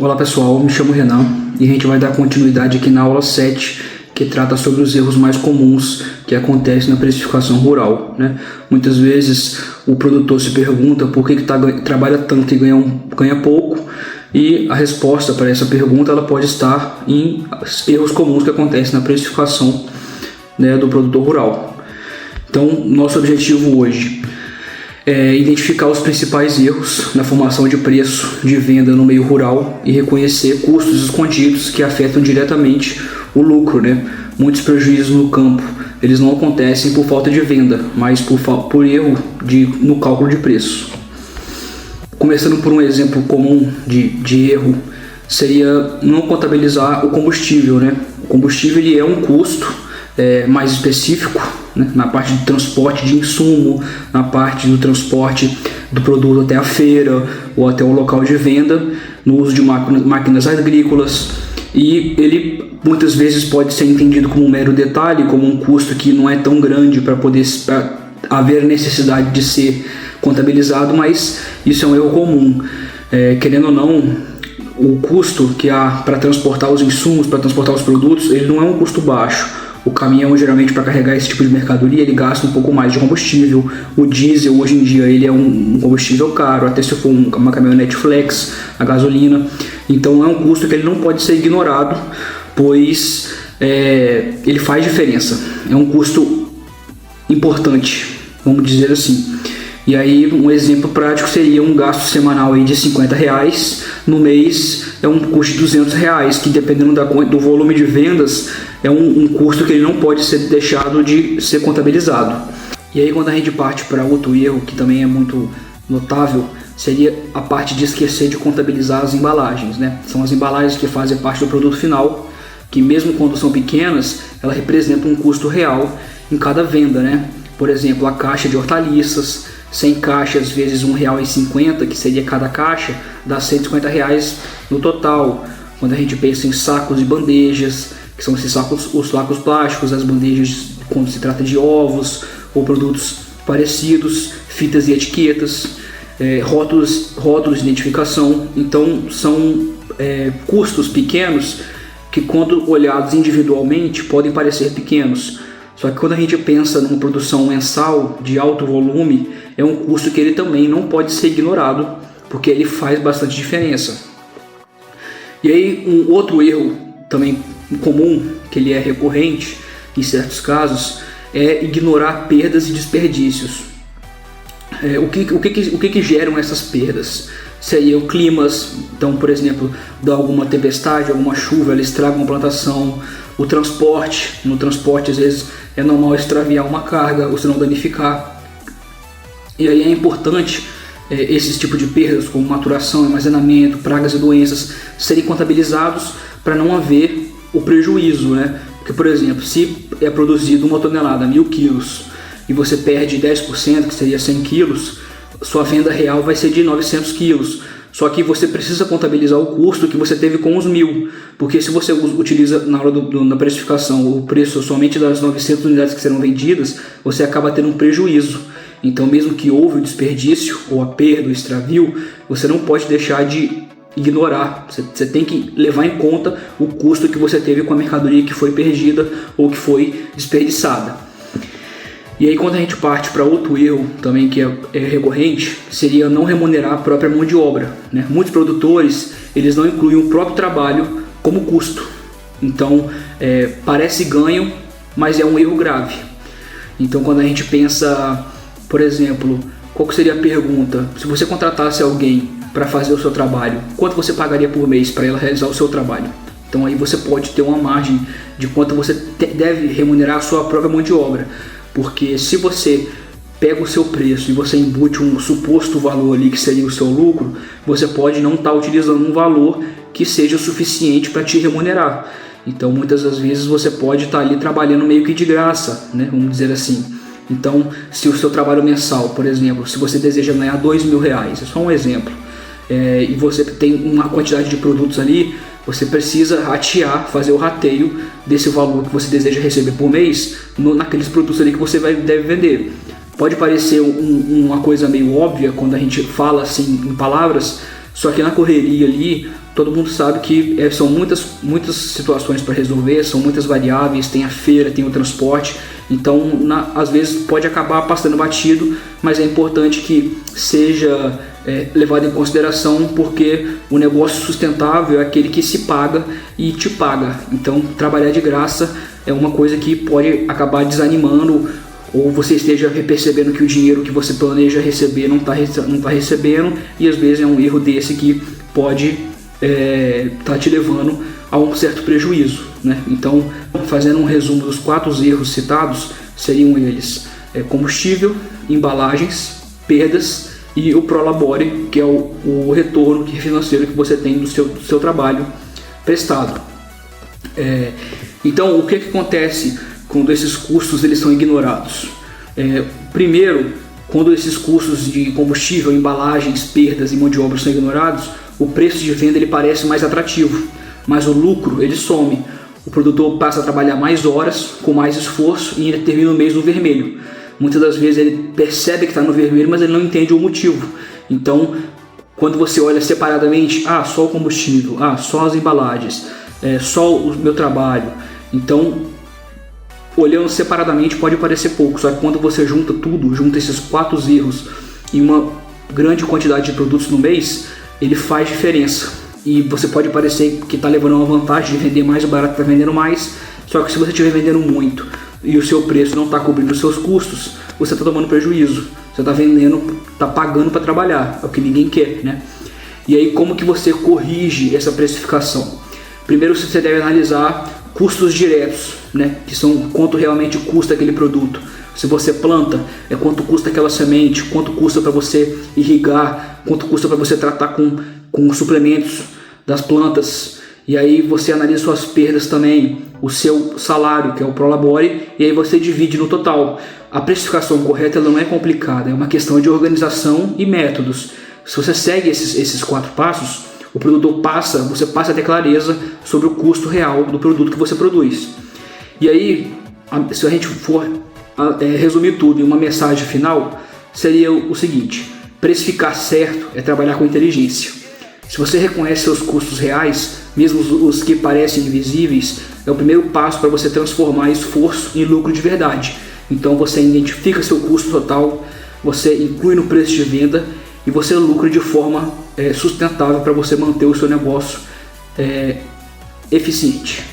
Olá pessoal, me chamo Renan e a gente vai dar continuidade aqui na aula 7, que trata sobre os erros mais comuns que acontecem na precificação rural, né? Muitas vezes o produtor se pergunta por que trabalha tanto e ganha pouco, e a resposta para essa pergunta ela pode estar em erros comuns que acontecem na precificação, né, do produtor rural. Então, nosso objetivo hoje é identificar os principais erros na formação de preço de venda no meio rural e reconhecer custos escondidos que afetam diretamente o lucro, né? Muitos prejuízos no campo, eles não acontecem por falta de venda, mas por erro no cálculo de preço. Começando por um exemplo comum de erro, seria não contabilizar o combustível, né? O combustível ele é um custo mais específico, né, na parte de transporte de insumo, na parte do transporte do produto até a feira ou até o local de venda, no uso de máquinas agrícolas, e ele muitas vezes pode ser entendido como um mero detalhe, como um custo que não é tão grande para haver necessidade de ser contabilizado, mas isso é um erro comum. Querendo ou não, o custo que há para transportar os insumos, para transportar os produtos, ele não é um custo baixo. O caminhão, geralmente, para carregar esse tipo de mercadoria, ele gasta um pouco mais de combustível. O diesel, hoje em dia, ele é um combustível caro, até se for uma caminhonete flex, a gasolina. Então, é um custo que ele não pode ser ignorado, pois ele faz diferença. É um custo importante, vamos dizer assim. E aí, um exemplo prático seria um gasto semanal aí de R$50, no mês é um custo de R$200, que dependendo do volume de vendas, é um custo que ele não pode ser deixado de ser contabilizado. E aí, quando a gente parte para outro erro, que também é muito notável, seria a parte de esquecer de contabilizar as embalagens, né? São as embalagens que fazem parte do produto final, que mesmo quando são pequenas, ela representa um custo real em cada venda, né? Por exemplo, a caixa de hortaliças, 100 caixas vezes R$1,50, que seria cada caixa, dá R$150 no total. Quando a gente pensa em sacos e bandejas, que são esses sacos, os sacos plásticos, as bandejas quando se trata de ovos ou produtos parecidos, fitas e etiquetas, rótulos de identificação. Então são custos pequenos que, quando olhados individualmente, podem parecer pequenos. Só que quando a gente pensa numa produção mensal de alto volume, é um custo que ele também não pode ser ignorado, porque ele faz bastante diferença. E aí, um outro erro também comum, que ele é recorrente em certos casos, é ignorar perdas e desperdícios. O que geram essas perdas? Seriam climas. Então, por exemplo, dá alguma tempestade, alguma chuva, ela estraga uma plantação. O transporte, no transporte às vezes é normal extraviar uma carga ou se não danificar. E aí é importante esses tipos de perdas, como maturação, armazenamento, pragas e doenças, serem contabilizados para não haver o prejuízo, né? Porque, por exemplo, se é produzido 1 tonelada, 1.000 quilos, e você perde 10%, que seria 100 quilos, sua venda real vai ser de 900 quilos. Só que você precisa contabilizar o custo que você teve com os 1.000, porque se você utiliza na hora da precificação o preço somente das 900 unidades que serão vendidas, você acaba tendo um prejuízo. Então, mesmo que houve o desperdício, ou a perda, o extravio, você não pode deixar de ignorar. Você tem que levar em conta o custo que você teve com a mercadoria que foi perdida ou que foi desperdiçada. E aí, quando a gente parte para outro erro também que é recorrente, seria não remunerar a própria mão de obra, né? Muitos produtores, eles não incluem o próprio trabalho como custo. Então, parece ganho, mas é um erro grave. Então, quando a gente pensa, por exemplo, qual que seria a pergunta? Se você contratasse alguém para fazer o seu trabalho, quanto você pagaria por mês para ela realizar o seu trabalho? Então, aí você pode ter uma margem de quanto você deve remunerar a sua própria mão de obra. Porque se você pega o seu preço e você embute um suposto valor ali que seria o seu lucro, você pode não estar utilizando um valor que seja o suficiente para te remunerar. Então, muitas das vezes você pode estar ali trabalhando meio que de graça, né? Vamos dizer assim. Então, se o seu trabalho mensal, por exemplo, se você deseja ganhar R$2.000, é só um exemplo, e você tem uma quantidade de produtos ali, você precisa fazer o rateio desse valor que você deseja receber por mês naqueles produtos ali que você deve vender. Pode parecer uma coisa meio óbvia quando a gente fala assim em palavras, Só que na correria ali, todo mundo sabe que são muitas situações para resolver, são muitas variáveis, tem a feira, tem o transporte, então às vezes pode acabar passando batido, mas é importante que seja levado em consideração, porque o negócio sustentável é aquele que se paga e te paga. Então trabalhar de graça é uma coisa que pode acabar desanimando, ou você esteja percebendo que o dinheiro que você planeja receber não está recebendo, e às vezes é um erro desse que pode tá te levando a um certo prejuízo, né? Então, fazendo um resumo dos 4 erros citados, seriam eles: combustível, embalagens, perdas e o prolabore, que é o retorno financeiro que você tem do seu trabalho prestado. Então, o que acontece quando esses custos eles são ignorados? Primeiro, quando esses custos de combustível, embalagens, perdas e mão de obra são ignorados, o preço de venda ele parece mais atrativo, mas o lucro ele some. O produtor passa a trabalhar mais horas, com mais esforço, e ele termina o mês no vermelho. Muitas das vezes ele percebe que está no vermelho, mas ele não entende o motivo. Então, quando você olha separadamente, só o combustível, só as embalagens, só o meu trabalho, então, olhando separadamente pode parecer pouco, só que quando você junta tudo, junta esses 4 erros e uma grande quantidade de produtos no mês, ele faz diferença. E você pode parecer que está levando uma vantagem de vender mais, o barato está vendendo mais, só que se você estiver vendendo muito e o seu preço não está cobrindo os seus custos, você está tomando prejuízo. Você está vendendo, está pagando para trabalhar, é o que ninguém quer, né? E aí, como que você corrige essa precificação? Primeiro, você deve analisar custos diretos, né? Que são quanto realmente custa aquele produto. Se você planta, quanto custa aquela semente, quanto custa para você irrigar, quanto custa para você tratar com suplementos das plantas. E aí você analisa suas perdas também, o seu salário, que é o prolabore, e aí você divide no total. A precificação correta ela não é complicada, é uma questão de organização e métodos. Se você segue esses 4 passos, você passa a ter clareza sobre o custo real do produto que você produz. E aí, se a gente for resumir tudo em uma mensagem final, seria o seguinte: precificar certo é trabalhar com inteligência. Se você reconhece seus custos reais, mesmo os que parecem invisíveis, é o primeiro passo para você transformar esforço em lucro de verdade. Então você identifica seu custo total, você inclui no preço de venda e você lucra de forma sustentável para você manter o seu negócio eficiente.